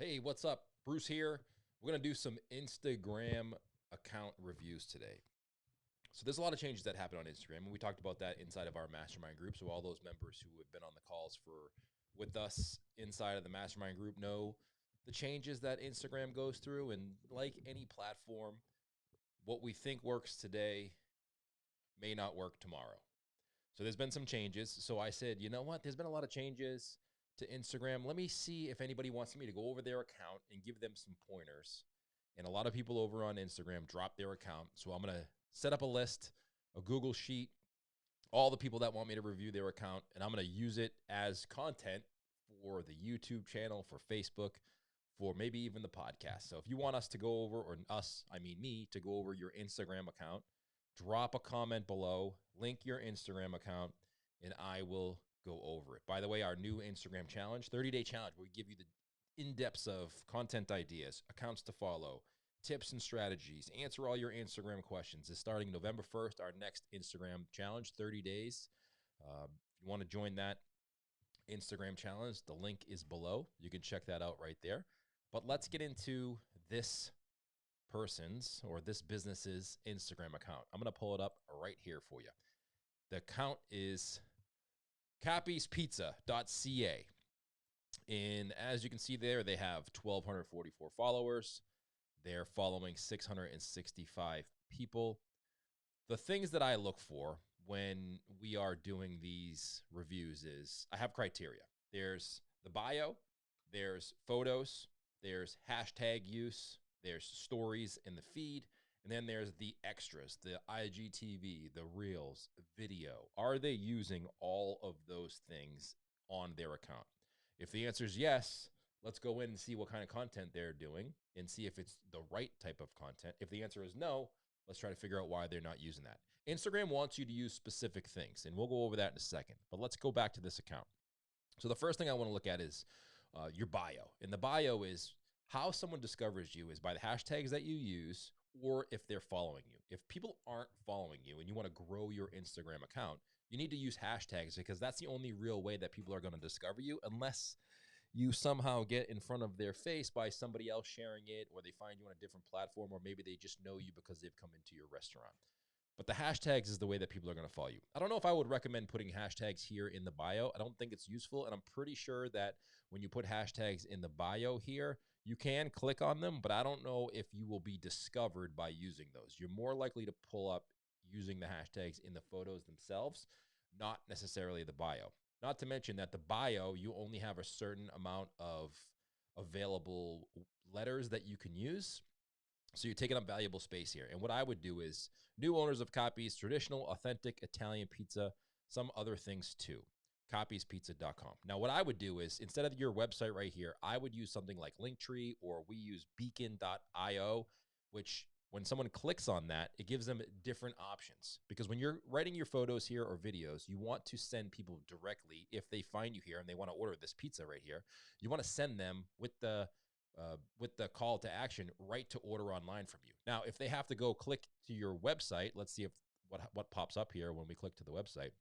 Hey, what's up? Bruce here. We're going to do some Instagram account reviews today. So there's a lot of changes that happen on Instagram, and we talked about that inside of our mastermind group. So all those members who have been on the calls with us inside of the mastermind group know the changes that Instagram goes through, and like any platform, what we think works today may not work tomorrow. So there's been some changes. So I said, you know what? There's been a lot of changes to Instagram. Let me see if anybody wants me to go over their account and give them some pointers. And a lot of people over on Instagram drop their account. So I'm going to set up a list, a Google Sheet, all the people that want me to review their account. And I'm going to use it as content for the YouTube channel, for Facebook, for maybe even the podcast. So if you want us to go over, or us, I mean me, to go over your Instagram account, drop a comment below, link your Instagram account, and I will go over it. By the way, our new Instagram challenge, 30-day challenge, where we give you the in-depths of content ideas, accounts to follow, tips and strategies, answer all your Instagram questions, is starting November 1st, our next Instagram challenge, 30 days. If you want to join that Instagram challenge, the link is below. You can check that out right there. But let's get into this person's or this business's Instagram account. I'm going to pull it up right here for you. The account is cappiespizza.ca. And as you can see there, they have 1,244 followers. They're following 665 people. The things that I look for when we are doing these reviews is I have criteria. There's the bio, there's photos, there's hashtag use, there's stories in the feed, and then there's the extras, the IGTV, the reels, video. Are they using all of those things on their account? If the answer is yes, let's go in and see what kind of content they're doing and see if it's the right type of content. If the answer is no, let's try to figure out why they're not using that. Instagram wants you to use specific things, and we'll go over that in a second. But let's go back to this account. So the first thing I want to look at is your bio. And the bio is how someone discovers you is by the hashtags that you use or if they're following you. If people aren't following you and you want to grow your Instagram account, you need to use hashtags because that's the only real way that people are going to discover you, unless you somehow get in front of their face by somebody else sharing it, or they find you on a different platform, or maybe they just know you because they've come into your restaurant. But the hashtags is the way that people are going to follow you. I don't know if I would recommend putting hashtags here in the bio. I don't think it's useful. And I'm pretty sure that when you put hashtags in the bio here, you can click on them, but I don't know if you will be discovered by using those. You're more likely to pull up using the hashtags in the photos themselves, not necessarily the bio. Not to mention that the bio, you only have a certain amount of available letters that you can use. So you're taking up valuable space here. And what I would do is new owners of Cappies, traditional, authentic Italian pizza, some other things too. Cappiespizza.com. Now, what I would do is instead of your website right here, I would use something like Linktree, or we use beacon.io, which when someone clicks on that, it gives them different options. Because when you're writing your photos here or videos, you want to send people directly, if they find you here and they want to order this pizza right here, you want to send them with the call to action right to order online from you. Now, if they have to go click to your website, let's see if what pops up here when we click to the website,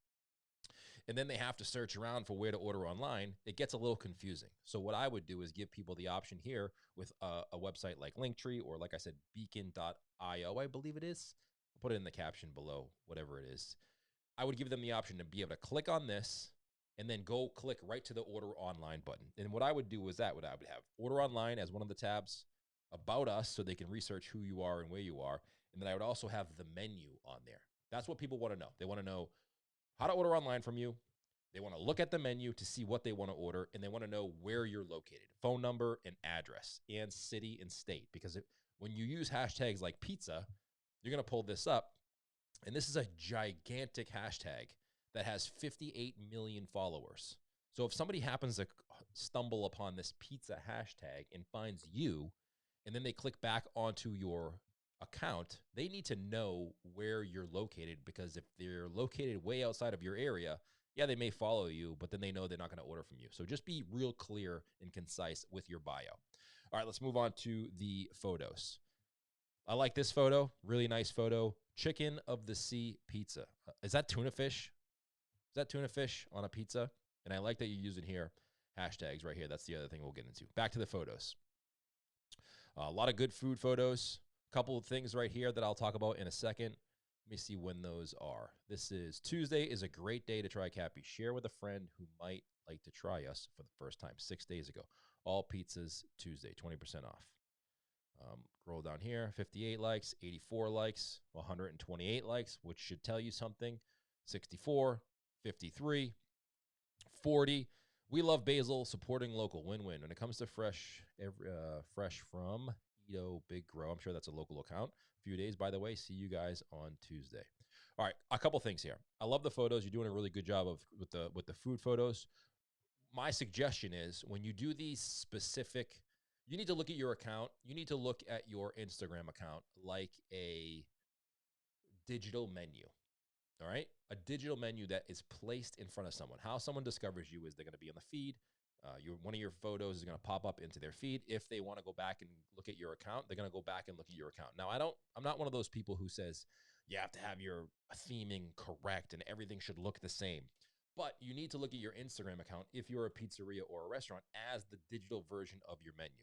and then they have to search around for where to order online, it gets a little confusing. So what I would do is give people the option here with a website like Linktree, or like I said, beacon.io, I believe it is. I'll put it in the caption below, whatever it is. I would give them the option to be able to click on this and then go click right to the order online button. And what I would do is I would have order online as one of the tabs, about us, so they can research who you are and where you are. And then I would also have the menu on there. That's what people want to know. They want to know how to order online from you. They want to look at the menu to see what they want to order, and they want to know where you're located, phone number and address, and city and state. Because when you use hashtags like pizza, you're going to pull this up, and this is a gigantic hashtag that has 58 million followers. So if somebody happens to stumble upon this pizza hashtag and finds you, and then they click back onto your account, they need to know where you're located, because if they're located way outside of your area, yeah, they may follow you, but then they know they're not going to order from you. So just be real clear and concise with your bio. All right, let's move on to the photos. I like this photo, really nice photo. Chicken of the sea pizza. Is that tuna fish? Is that tuna fish on a pizza? And I like that you use it here. Hashtags right here. That's the other thing we'll get into. Back to the photos. A lot of good food photos. A couple of things right here that I'll talk about in a second. Let me see when those are. This is Tuesday is a great day to try Cappy. Share with a friend who might like to try us for the first time. 6 days ago. All pizzas Tuesday, 20% off. Scroll down here, 58 likes, 84 likes, 128 likes, which should tell you something. 64, 53, 40. We love basil, supporting local, win-win. When it comes to fresh from Edo Big Grow, I'm sure that's a local account. A few days, by the way. See you guys on Tuesday. All right, a couple things here. I love the photos. You're doing a really good job with the food photos. My suggestion is when you do these specific, you need to look at your account. You need to look at your Instagram account like a digital menu. All right, a digital menu that is placed in front of someone. How someone discovers you is they're going to be on the feed. One of your photos is going to pop up into their feed. If they want to go back and look at your account, they're going to go back and look at your account. Now, I'm not one of those people who says you have to have your theming correct and everything should look the same. But you need to look at your Instagram account if you're a pizzeria or a restaurant as the digital version of your menu.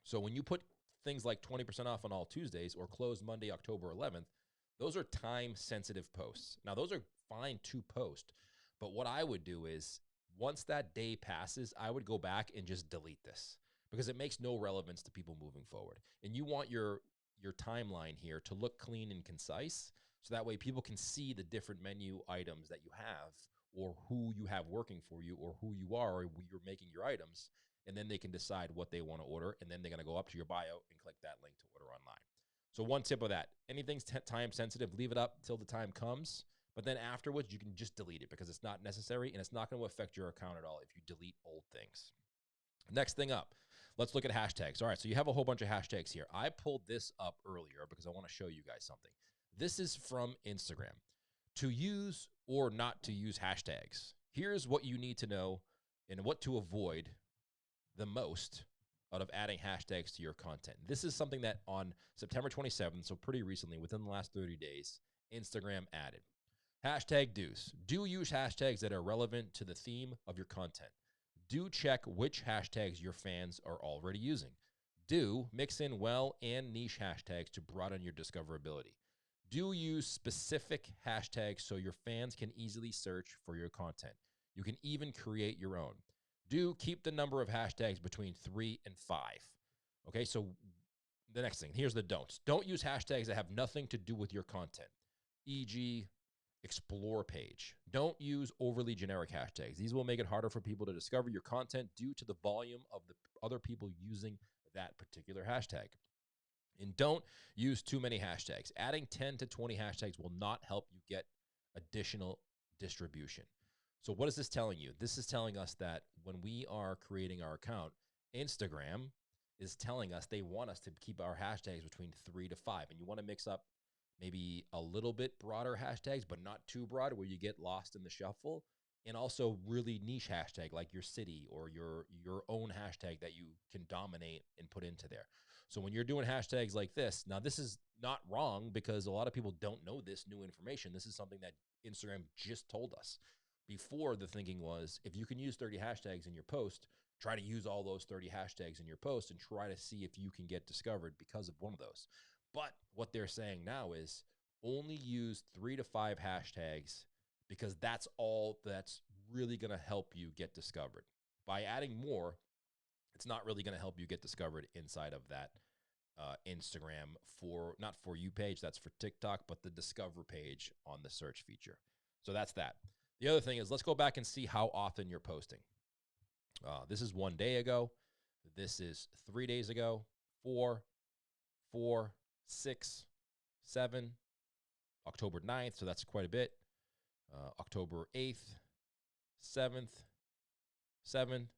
So when you put things like 20% off on all Tuesdays or closed Monday, October 11th, those are time-sensitive posts. Now, those are fine to post, but what I would do is once that day passes, I would go back and just delete this because it makes no relevance to people moving forward. And you want your timeline here to look clean and concise so that way people can see the different menu items that you have or who you have working for you or who you are or you're making your items, and then they can decide what they want to order, and then they're going to go up to your bio and click that link to order online. So one tip of that, anything's time sensitive, leave it up till the time comes, but then afterwards you can just delete it because it's not necessary and it's not going to affect your account at all if you delete old things. Next thing up, let's look at hashtags. All right, so you have a whole bunch of hashtags here. I pulled this up earlier because I want to show you guys something. This is from Instagram. To use or not to use hashtags. Here's what you need to know and what to avoid the most out of adding hashtags to your content. This is something that on September 27th, so pretty recently, within the last 30 days, Instagram added. Hashtag do's. Do use hashtags that are relevant to the theme of your content. Do check which hashtags your fans are already using. Do mix in well and niche hashtags to broaden your discoverability. Do use specific hashtags so your fans can easily search for your content. You can even create your own. Do keep the number of hashtags between 3 and 5. Okay, so the next thing, here's the don'ts. Don't use hashtags that have nothing to do with your content, e.g., explore page. Don't use overly generic hashtags. These will make it harder for people to discover your content due to the volume of the other people using that particular hashtag. And don't use too many hashtags. Adding 10 to 20 hashtags will not help you get additional distribution. So what is this telling you? This is telling us that when we are creating our account, Instagram is telling us they want us to keep our hashtags between 3 to 5. And you want to mix up maybe a little bit broader hashtags, but not too broad where you get lost in the shuffle. And also really niche hashtag like your city or your own hashtag that you can dominate and put into there. So when you're doing hashtags like this, now this is not wrong because a lot of people don't know this new information. This is something that Instagram just told us. Before, the thinking was if you can use 30 hashtags in your post, try to use all those 30 hashtags in your post and try to see if you can get discovered because of one of those. But what they're saying now is only use 3 to 5 hashtags because that's all that's really going to help you get discovered. By adding more, it's not really going to help you get discovered inside of that Instagram not for you page, that's for TikTok, but the discover page on the search feature. So that's that. The other thing is let's go back and see how often you're posting. This is 1 day ago. This is 3 days ago, 4, 6, 7, October 9th, so that's quite a bit. October 8th, 7th, 7.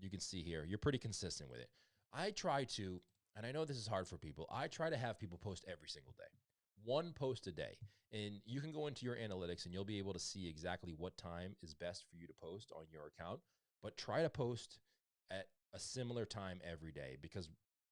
You can see here, you're pretty consistent with it. I try to, and I know this is hard for people, I try to have people post every single day. 1 post a day. And you can go into your analytics and you'll be able to see exactly what time is best for you to post on your account. But try to post at a similar time every day because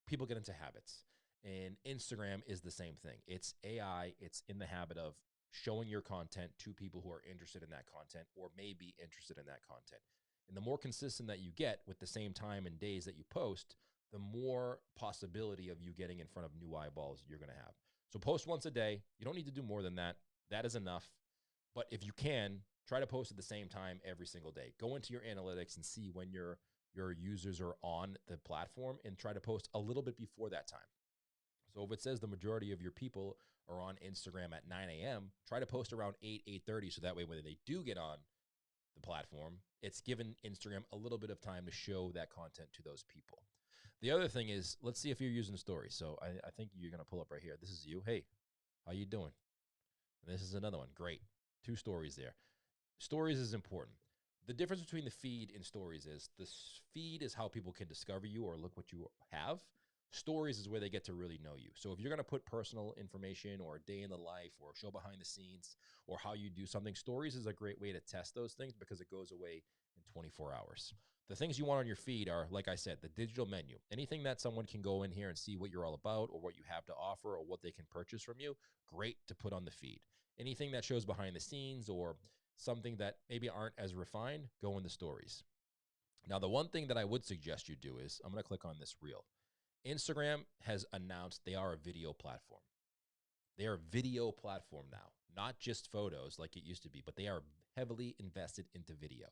people get into habits. And Instagram is the same thing. It's AI. It's in the habit of showing your content to people who are interested in that content or may be interested in that content. And the more consistent that you get with the same time and days that you post, the more possibility of you getting in front of new eyeballs you're going to have. So post once a day. You don't need to do more than that. That is enough. But if you can, try to post at the same time every single day. Go into your analytics and see when your users are on the platform and try to post a little bit before that time. So if it says the majority of your people are on Instagram at 9 a.m., try to post around 8:30, so that way when they do get on the platform, it's given Instagram a little bit of time to show that content to those people. The other thing is, let's see if you're using stories. So I think you're going to pull up right here. This is you. Hey, how you doing? And this is another one. Great. 2 stories there. Stories is important. The difference between the feed and stories is the feed is how people can discover you or look what you have. Stories is where they get to really know you. So if you're going to put personal information or a day in the life or show behind the scenes or how you do something, stories is a great way to test those things because it goes away in 24 hours. The things you want on your feed are, like I said, the digital menu. Anything that someone can go in here and see what you're all about or what you have to offer or what they can purchase from you, great to put on the feed. Anything that shows behind the scenes or something that maybe aren't as refined, go in the stories. Now, the one thing that I would suggest you do is, I'm going to click on this reel. Instagram has announced they are a video platform. They are a video platform now, not just photos like it used to be, but they are heavily invested into video.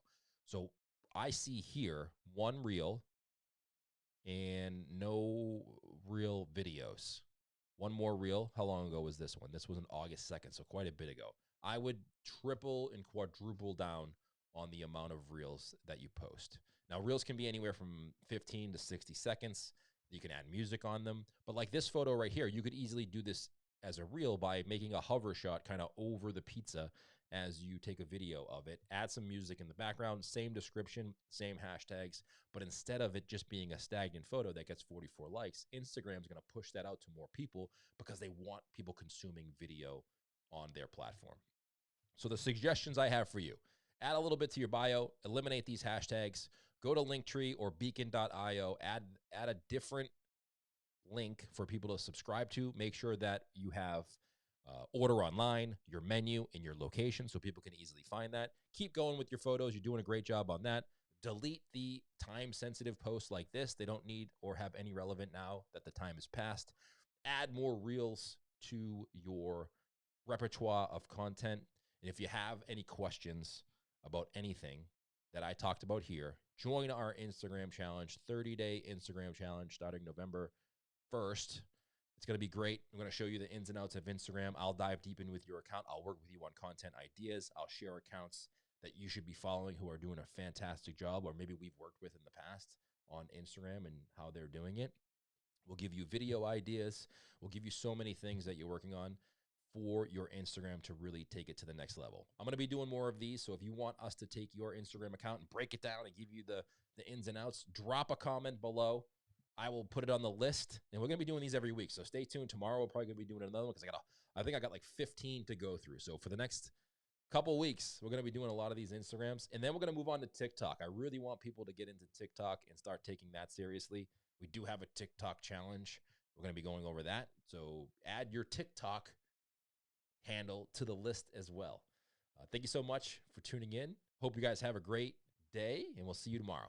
So I see here 1 reel and no real videos. 1 more reel. How long ago was this one? This was on August 2nd, so quite a bit ago. I would triple and quadruple down on the amount of reels that you post. Now, reels can be anywhere from 15 to 60 seconds. You can add music on them. But like this photo right here, you could easily do this as a reel by making a hover shot kind of over the pizza as you take a video of it. Add some music in the background, same description, same hashtags. But instead of it just being a stagnant photo that gets 44 likes, Instagram's going to push that out to more people because they want people consuming video on their platform. So the suggestions I have for you, add a little bit to your bio, eliminate these hashtags, go to Linktree or beacon.io, add a different link for people to subscribe to. Make sure that you have order online, your menu, and your location so people can easily find that. Keep going with your photos. You're doing a great job on that. Delete the time-sensitive posts like this. They don't need or have any relevant now that the time has passed. Add more reels to your repertoire of content. And if you have any questions about anything that I talked about here, join our Instagram challenge, 30-day Instagram challenge starting November 1st. It's going to be great. I'm going to show you the ins and outs of Instagram. I'll dive deep in with your account. I'll work with you on content ideas. I'll share accounts that you should be following who are doing a fantastic job or maybe we've worked with in the past on Instagram and how they're doing it. We'll give you video ideas. We'll give you so many things that you're working on for your Instagram to really take it to the next level. I'm going to be doing more of these, so if you want us to take your Instagram account and break it down and give you the ins and outs, drop a comment below. I will put it on the list, and we're going to be doing these every week, so stay tuned. Tomorrow we're probably going to be doing another one because I think I got like 15 to go through. So for the next couple of weeks, we're going to be doing a lot of these Instagrams, and then we're going to move on to TikTok. I really want people to get into TikTok and start taking that seriously. We do have a TikTok challenge. We're going to be going over that, so add your TikTok handle to the list as well. Thank you so much for tuning in. Hope you guys have a great day, and we'll see you tomorrow.